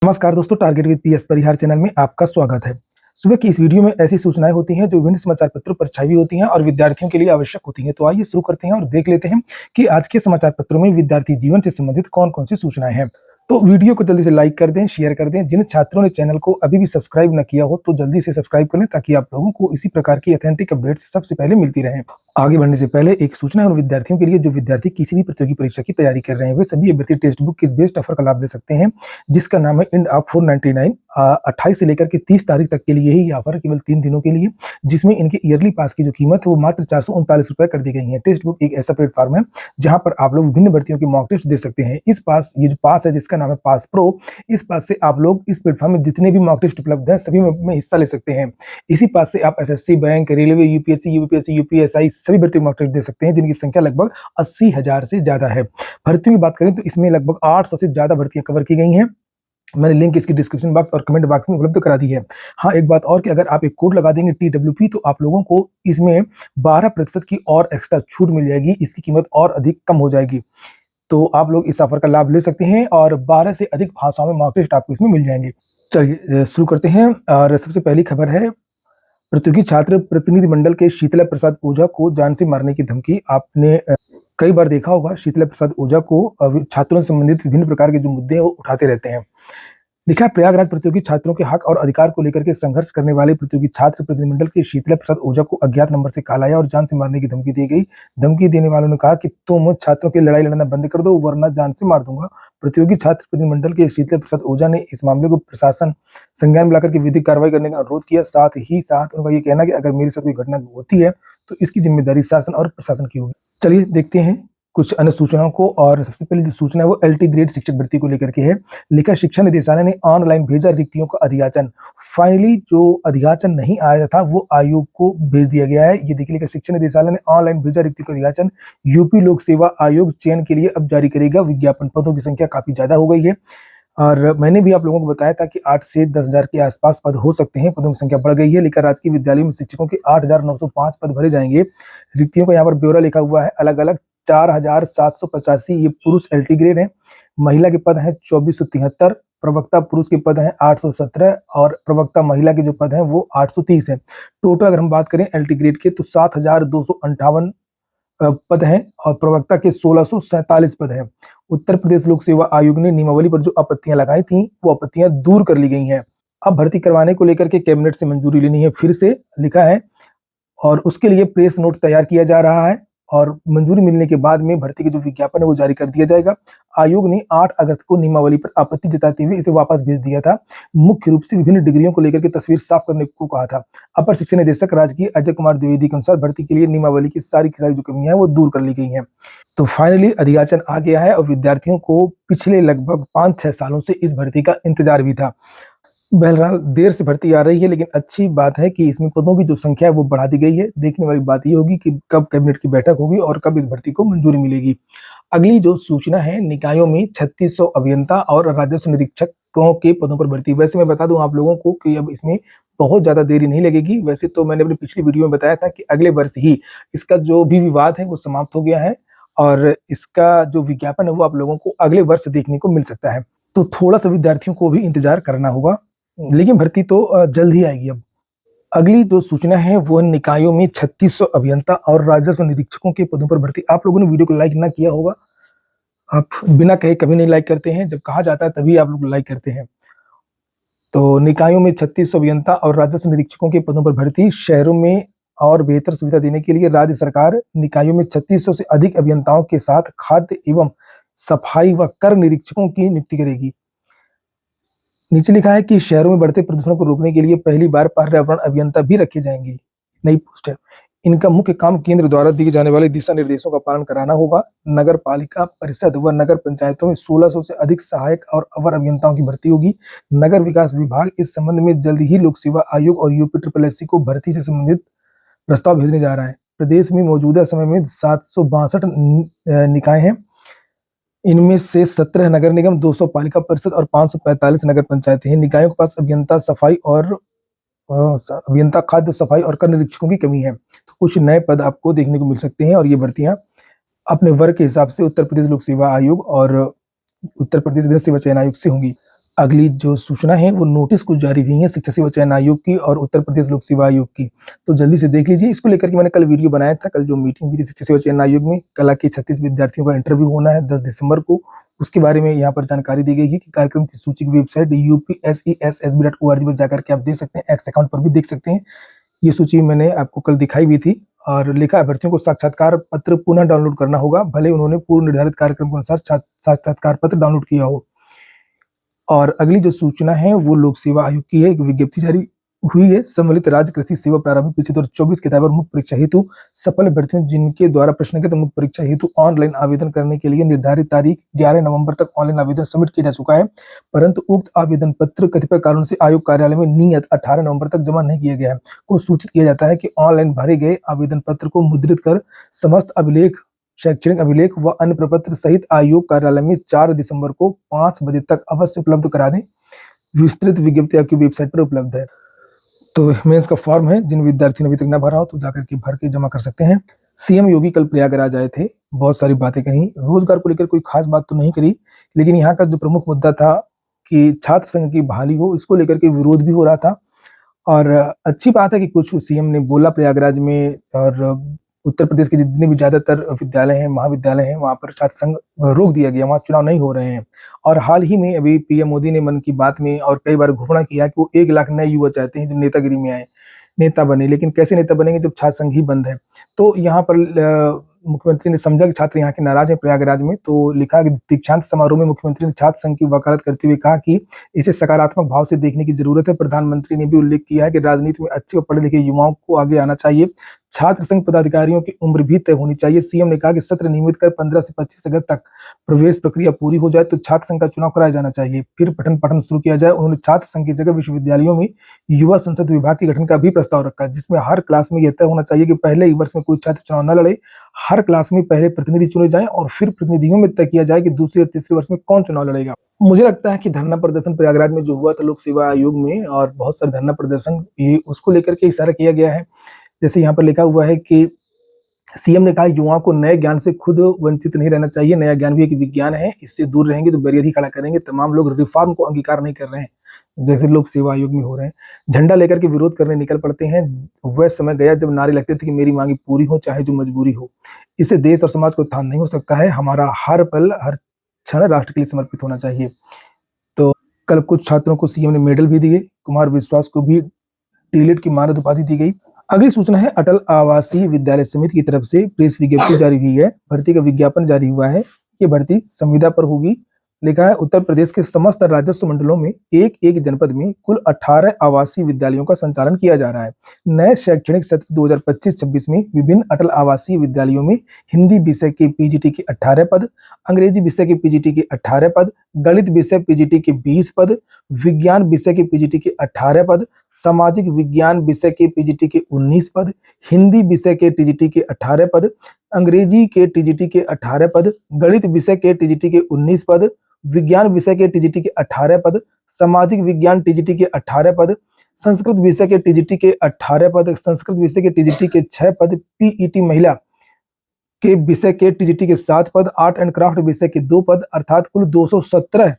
नमस्कार दोस्तों, target with PS Parihar channel में आपका स्वागत है। सुबह की इस वीडियो में ऐसी सूचनाएं होती हैं जो विभिन्न समाचार पत्रों पर छाई हुई होती हैं और विद्यार्थियों के लिए आवश्यक होती हैं। तो आइए शुरू करते हैं और देख लेते हैं कि आज के समाचार पत्रों में विद्यार्थी जीवन से संबंधित कौन-कौन सी सूचनाएं हैं। तो वीडियो को जल्दी से लाइक कर दें, शेयर कर दें। जिन छात्रों ने चैनल को अभी भी सब्सक्राइब न किया हो तो जल्दी से सब्सक्राइब कर लें ताकि आप लोगों को इसी प्रकार की ऑथेंटिक अपडेट्स सबसे पहले मिलती रहें। आगे बढ़ने से पहले एक सूचना है उन विद्यार्थियों के लिए जो विद्यार्थी किसी भी प्रतियोगी परीक्षा की तैयारी कर रहे हैं। वे सभी अभ्यर्थी टेक्स्ट बुक किस बेस्ट ऑफर का लाभ ले सकते हैं, जिसका नाम है एंड ऑफ 499। 28 से लेकर के 30 तारीख तक के लिए ही ऑफर है, केवल 3 दिनों के लिए, जिसमें इनके ईयरली पास की जो कीमत है वो मात्र 439 रुपए कर दी गई है। टेक्स्ट बुक एक ऐसा प्लेटफॉर्म है जहां पर आप लोग विभिन्न भर्तियों की मॉक टेस्ट दे सकते हैं। ये जो पास है जिसका नाम है पास प्रो, इस पास से आप लोग इस प्लेटफॉर्म में जितने भी मॉक टेस्ट उपलब्ध है सभी में हिस्सा ले सकते हैं। इसी पास से आप SSC, bank, railway, UPSC, UPSI सभी भर्तियों मॉक टेस्ट दे सकते हैं, जिनकी संख्या लगभग 80,000 से ज्यादा है। भर्तियों की बात करें तो इसमें लगभग 800 से ज्यादा भर्तियां कवर की गई हैं। मैंने लिंक इसकी डिस्क्रिप्शन बॉक्स और कमेंट बॉक्स में उपलब्ध करा दी है। हाँ, एक बात और कि अगर आप एक कोड लगा देंगे TWP तो आप लोगों को इसमें 12% की और एक्स्ट्रा छूट मिल जाएगी। इसकी कीमत और अधिक कम हो जाएगी। तो आप लोग इस ऑफर का लाभ ले सकते हैं और 12 से अधिक भाषाओं में मॉक टेस्ट आपको इसमें मिल जाएंगे। चलिए शुरू करते हैं। और सबसे पहली खबर है, प्रतियोगी छात्र प्रतिनिधि मंडल के शीतला प्रसाद ओझा को जान से मारने की धमकी। आपने कई बार देखा होगा शीतला प्रसाद ओझा को छात्रों से संबंधित विभिन्न प्रकार के जो मुद्दे हैं वो उठाते रहते हैं। लिखा है, प्रयागराज प्रतियोगी छात्रों के हक और अधिकार को लेकर के संघर्ष करने वाले प्रतियोगी छात्र प्रतिनिधिमंडल के शीतला प्रसाद ओझा को अज्ञात नंबर से कॉल आया और जान से मारने की धमकी दी गई। धमकी देने वालों ने कहा कि तुम छात्रों की लड़ाई लड़ना बंद कर दो वरना जान से मार दूंगा। प्रतियोगी छात्र प्रतिनिधिमंडल के शीतला प्रसाद ओझा ने इस मामले को प्रशासन संज्ञान में लाकर के विधिक कार्रवाई करने का अनुरोध किया। साथ ही साथ उनका ये कहना कि अगर मेरे साथ कोई घटना होती है तो इसकी जिम्मेदारी शासन और प्रशासन की होगी। चलिए देखते हैं कुछ अन्य सूचनाओं को। और सबसे पहले जो सूचना है वो LT ग्रेड शिक्षक भर्ती को लेकर के है। लिखा, शिक्षा निदेशालय ने ऑनलाइन भेजा रिक्तियों का अधियाचन। फाइनली जो अधियाचन नहीं आया था वो आयोग को भेज दिया गया है। ये देखिए, लिखा, शिक्षा निदेशालय ने ऑनलाइन भेजा रिक्तियों का अधियाचन। यूपी लोक सेवा आयोग चयन के लिए अब जारी करेगा विज्ञापन। पदों की संख्या काफी ज्यादा हो गई है और मैंने भी आप लोगों को बताया था कि 8 से 10,000 के आसपास पद हो सकते हैं। पदों की संख्या बढ़ गई है। लेकर राजकीय विद्यालयों में शिक्षकों के 8,905 पद भरे जाएंगे। रिक्तियों का यहाँ पर ब्यौरा लिखा हुआ है। अलग अलग 4,785 ये पुरुष LT ग्रेड है। महिला के पद हैं 2473। प्रवक्ता पुरुष के पद हैं 817 और प्रवक्ता महिला के जो पद हैं वो 830 है। टोटल अगर हम बात करें LT ग्रेड के तो 7,258 पद हैं और प्रवक्ता के 1,647 पद हैं। उत्तर प्रदेश लोक सेवा आयोग ने नियमावली पर जो आपत्तियां लगाई थी वो आपत्तियां दूर कर ली गई हैं। अब भर्ती करवाने को लेकर के कैबिनेट से मंजूरी लेनी है, फिर से लिखा है, और उसके लिए प्रेस नोट तैयार किया जा रहा है और मंजूरी मिलने के बाद में भर्ती के जो विज्ञापन है वो जारी कर दिया जाएगा। आयोग ने 8 अगस्त को नियमावली पर आपत्ति जताते हुए इसे वापस भेज दिया था। मुख्य रूप से विभिन्न डिग्रियों को लेकर के तस्वीर साफ करने को कहा था। अपर शिक्षा निदेशक राजकीय अजय कुमार द्विवेदी के अनुसार भर्ती के लिए नियमावली की सारी जो कमियां हैं वो दूर कर ली गई हैं। तो फाइनली अधियाचन आ गया है और विद्यार्थियों को पिछले लगभग 5-6 सालों से इस भर्ती का इंतजार भी था। बहरहाल देर से भर्ती आ रही है, लेकिन अच्छी बात है कि इसमें पदों की जो संख्या है वो बढ़ा दी गई है। देखने वाली बात ये होगी कि कब कैबिनेट की बैठक होगी और कब इस भर्ती को मंजूरी मिलेगी। अगली जो सूचना है, निकायों में 3600 अभियंता और राजस्व निरीक्षकों के पदों पर भर्ती। वैसे मैं बता दूं आप लोगों को कि अब इसमें बहुत ज्यादा देरी नहीं लगेगी। वैसे तो मैंने अपनी पिछली वीडियो में बताया था कि अगले वर्ष ही इसका जो भी विवाद है वो समाप्त हो गया है और इसका जो विज्ञापन है वो आप लोगों को अगले वर्ष देखने को मिल सकता है। तो थोड़ा सा विद्यार्थियों को भी इंतजार करना होगा, लेकिन भर्ती तो जल्द ही आएगी। अब अगली जो सूचना है वो निकायों में 3600 अभियंता और राजस्व निरीक्षकों के पदों पर भर्ती। आप लोगों ने वीडियो को लाइक ना किया होगा, आप बिना कहे कभी नहीं लाइक करते हैं, जब कहा जाता है तभी आप लोग लाइक करते हैं। तो निकायों में 3600 अभियंता और राजस्व निरीक्षकों के पदों पर भर्ती। शहरों में और बेहतर सुविधा देने के लिए राज्य सरकार निकायों में 3600 से अधिक अभियंताओं के साथ खाद्य एवं सफाई व कर निरीक्षकों की नियुक्ति करेगी। नीचे लिखा है कि शहरों में बढ़ते प्रदूषण को रोकने के लिए पहली बार पर्यावरण अभियंता भी रखे जाएंगे। नई पोस्ट है। इनका मुख्य काम केंद्र द्वारा दिए जाने वाले दिशा निर्देशों का पालन कराना होगा। नगर पालिका परिषद व नगर पंचायतों में 1600 से अधिक सहायक और अवर अभियंताओं की भर्ती होगी। नगर विकास विभाग इस संबंध में जल्द ही लोक सेवा आयोग और UPSSC को भर्ती से संबंधित प्रस्ताव भेजने जा रहा है। प्रदेश में मौजूदा समय में 762 निकाय हैं। इनमें से 17 नगर निगम, 200 पालिका परिषद और 545 नगर पंचायतें हैं। निकायों के पास अभियंता खाद्य सफाई और कर निरीक्षकों की कमी है। तो कुछ नए पद आपको देखने को मिल सकते हैं और ये भर्तियां अपने वर्ग के हिसाब से उत्तर प्रदेश लोक सेवा आयोग और उत्तर प्रदेश विधान सेवा चयन आयोग से होंगी। अगली जो सूचना है वो नोटिस कुछ जारी हुई है शिक्षा सेवा चयन आयोग की और उत्तर प्रदेश लोक सेवा आयोग की। तो जल्दी से देख लीजिए। इसको लेकर के मैंने कल वीडियो बनाया था। कल जो मीटिंग हुई थी शिक्षा सेवा चयन आयोग में, कला के 36 विद्यार्थियों का इंटरव्यू होना है 10 दिसंबर को। उसके बारे में यहाँ पर जानकारी दी गई है कि कार्यक्रम की सूची की वेबसाइट upsessb.org पर जाकर के आप देख सकते हैं। एक्स अकाउंट पर भी देख सकते हैं। ये सूची मैंने आपको कल दिखाई भी थी। और लिखा अभ्यर्थियों को साक्षात्कार पत्र पुनः डाउनलोड करना होगा, भले उन्होंने पूर्व निर्धारित कार्यक्रम के अनुसार साक्षात्कार पत्र डाउनलोड किया हो। और अगली जो सूचना है वो लोक सेवा आयोग की है। एक विज्ञप्ति जारी हुई है। सम्मिलित राज्य कृषि सेवा प्रारंभिक परीक्षा 2024 किताब और मुख्य परीक्षा हेतु सफल अभ्यर्थियों जिनके द्वारा प्रश्नगत मुख्य परीक्षा हेतु ऑनलाइन आवेदन करने के लिए निर्धारित तारीख 11 नवंबर तक ऑनलाइन आवेदन सबमिट किया जा चुका है, परंतु उक्त आवेदन पत्र कतिपय कारणों से आयोग कार्यालय में नियत 18 नवंबर तक जमा नहीं किया गया है। को सूचित किया जाता है कि ऑनलाइन भरे गए आवेदन पत्र को मुद्रित कर समस्त अभिलेख, शैक्षणिक अभिलेख व अन्य प्रपत्र सहित आयोग कार्यालय में 4 दिसंबर को 5 बजे तक अवश्य उपलब्ध करा दें। विस्तृत विज्ञप्ति आपकी वेबसाइट पर उपलब्ध है। तो मेंस का फॉर्म है, जिन विद्यार्थियों ने अभी तक ना भरा हो तो जाकर के भर के जमा कर सकते हैं। सीएम योगी कल प्रयागराज आए थे, बहुत सारी बातें कही। रोजगार को लेकर कोई खास बात तो नहीं करी, लेकिन यहाँ का जो प्रमुख मुद्दा था कि छात्र संघ की बहाली हो, इसको लेकर के विरोध भी हो रहा था। और अच्छी बात है कि कुछ सीएम ने बोला प्रयागराज में, और उत्तर प्रदेश के जितने भी ज्यादातर विद्यालय हैं, महाविद्यालय हैं, वहां पर छात्र संघ रोक दिया गया, वहां चुनाव नहीं हो रहे हैं। और हाल ही में अभी पीएम मोदी ने मन की बात में और कई बार घोषणा किया कि वो 1 लाख नए युवा चाहते हैं जो नेतागिरी में आए, नेता बने। लेकिन कैसे नेता बनेंगे जब छात्र संघ ही बंद है। तो यहाँ पर मुख्यमंत्री ने समझा कि छात्र यहाँ के नाराज हैं प्रयागराज में, तो लिखा कि दीक्षांत समारोह में मुख्यमंत्री ने छात्र संघ की वकालत करते हुए कहा कि इसे सकारात्मक भाव से देखने की जरूरत है। प्रधानमंत्री ने भी उल्लेख किया है कि राजनीति में अच्छे व पढ़े लिखे युवाओं को आगे आना चाहिए। छात्र संघ पदाधिकारियों की उम्र भी तय होनी चाहिए। सीएम ने कहा कि सत्र नियमित कर 15 से 25 अगस्त तक प्रवेश प्रक्रिया पूरी हो जाए तो छात्र संघ का चुनाव कराया जाना चाहिए, फिर पठन पाठन शुरू किया जाए। उन्होंने छात्र संघ की जगह विश्वविद्यालयों में युवा संसद विभाग के गठन का भी प्रस्ताव रखा, जिसमें हर क्लास में यह तय होना चाहिए कि पहले ही वर्ष में कोई छात्र चुनाव न लड़े। हर क्लास में पहले प्रतिनिधि चुने जाएं और फिर प्रतिनिधियों में तय किया जाए कि दूसरे और तीसरे वर्ष में कौन चुनाव लड़ेगा। मुझे लगता है कि धरना प्रदर्शन प्रयागराज में जो हुआ था लोक सेवा आयोग में, और बहुत सारे धरना प्रदर्शन, ये उसको लेकर के इशारा किया गया है। जैसे यहाँ पर लिखा हुआ है कि सीएम ने कहा युवाओं को नए ज्ञान से खुद वंचित नहीं रहना चाहिए। नया ज्ञान भी एक विज्ञान है, इससे दूर रहेंगे तो बैरियर ही खड़ा करेंगे। तमाम लोग रिफॉर्म को अंगीकार नहीं कर रहे हैं, जैसे लोक सेवा आयोग में हो रहे हैं। झंडा लेकर के विरोध करने निकल पड़ते हैं। वह समय गया जब नारे लगते थे कि मेरी मांगी पूरी हो चाहे जो मजबूरी हो। इससे देश और समाज को उत्थान नहीं हो सकता है। हमारा हर पल हर क्षण राष्ट्र के लिए समर्पित होना चाहिए। तो कल कुछ छात्रों को सीएम ने मेडल भी दिए। कुमार विश्वास को भी डीलिट की मानद उपाधि दी गई। अगली सूचना है अटल आवासीय विद्यालय समिति की तरफ से प्रेस विज्ञप्ति जारी हुई है। भर्ती का विज्ञापन जारी हुआ है। ये भर्ती संविदा पर होगी। लिखा है उत्तर प्रदेश के समस्त राजस्व मंडलों में एक एक जनपद में कुल 18 आवासीय विद्यालयों का संचालन किया जा रहा है। नए शैक्षणिक सत्र 2025-26 में विभिन्न अटल आवासीय विद्यालयों में हिंदी विषय के पीजीटी के 18 पद, अंग्रेजी विषय के पीजीटी के 18 पद, गणित विषय पीजीटी के 20 पद, विज्ञान विषय के पीजीटी के 18 पद, सामाजिक विज्ञान विषय के पीजीटी के 19 पद, हिंदी विषय के टीजीटी के 18 पद, अंग्रेजी के टीजीटी के 18 पद, गणित विषय के टीजीटी के 19 पद, विज्ञान विषय के टीजीटी के 18 पद, सामाजिक विज्ञान टीजीटी के 18 पद, संस्कृत विषय के टीजीटी के 18 पद, संस्कृत विषय के टीजीटी के 6 पद, पीईटी महिला के विषय के टीजीटी के 7 पद, आर्ट एंड क्राफ्ट विषय के 2 पद, अर्थात कुल 217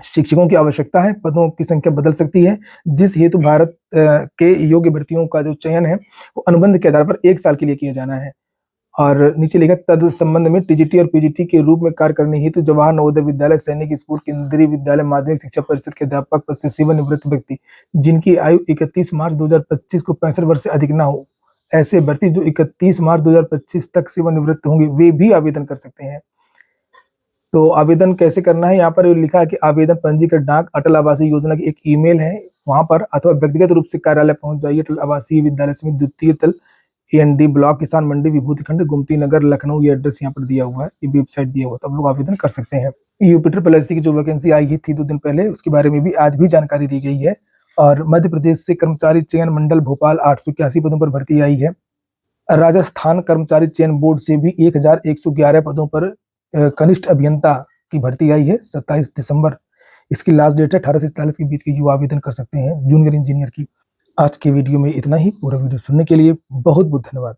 शिक्षकों की आवश्यकता है। पदों की संख्या बदल सकती है, जिस हेतु भारत के योग्य भर्तियों का जो चयन है वो अनुबंध के आधार पर 1 साल के लिए किया जाना है। और नीचे लिखा तद संबंध में टीजीटी और पीजीटी के रूप में कार्य करने हेतु जवाहर नवोदय विद्यालय, सैनिक स्कूल, केंद्रीय विद्यालय, माध्यमिक शिक्षा परिषद के अध्यापक पद से सेवानिवृत्त व्यक्ति जिनकी आयु 31 मार्च 2025 को 65 वर्ष से अधिक ना हो, ऐसे भर्ती जो 31 मार्च 2025 तक सेवानिवृत्त होंगे वे भी आवेदन कर सकते हैं। तो आवेदन कैसे करना है, यहाँ पर लिखा है कि आवेदन पंजीकृत डाक अटल आवासीय योजना की एक ईमेल है वहां पर, अथवा व्यक्तिगत रूप से कार्यालय पहुंच जाइए। अटल आवासीय विद्यालय समिति द्वितीय तल AND ब्लॉक, किसान मंडी, विभूति खंड, गुमती नगर, लखनऊ। ये एड्रेस यहाँ पर दिया हुआ है, ये वेबसाइट दिया हुआ है, तब लोग आवेदन कर सकते हैं। UPSSC की जो वैकेंसी आई थी 2 दिन पहले, उसके बारे में भी आज भी जानकारी दी गई है। और मध्य प्रदेश से कर्मचारी चयन मंडल भोपाल 881 पदों पर भर्ती आई है। राजस्थान कर्मचारी चयन बोर्ड से भी 1111 पदों पर कनिष्ठ अभियंता की भर्ती आई है 27 दिसंबर। इसकी लास्ट डेट है 18 से 40 के बीच के युवा आवेदन कर सकते हैं जूनियर इंजीनियर की। आज के वीडियो में इतना ही। पूरा वीडियो सुनने के लिए बहुत बहुत धन्यवाद।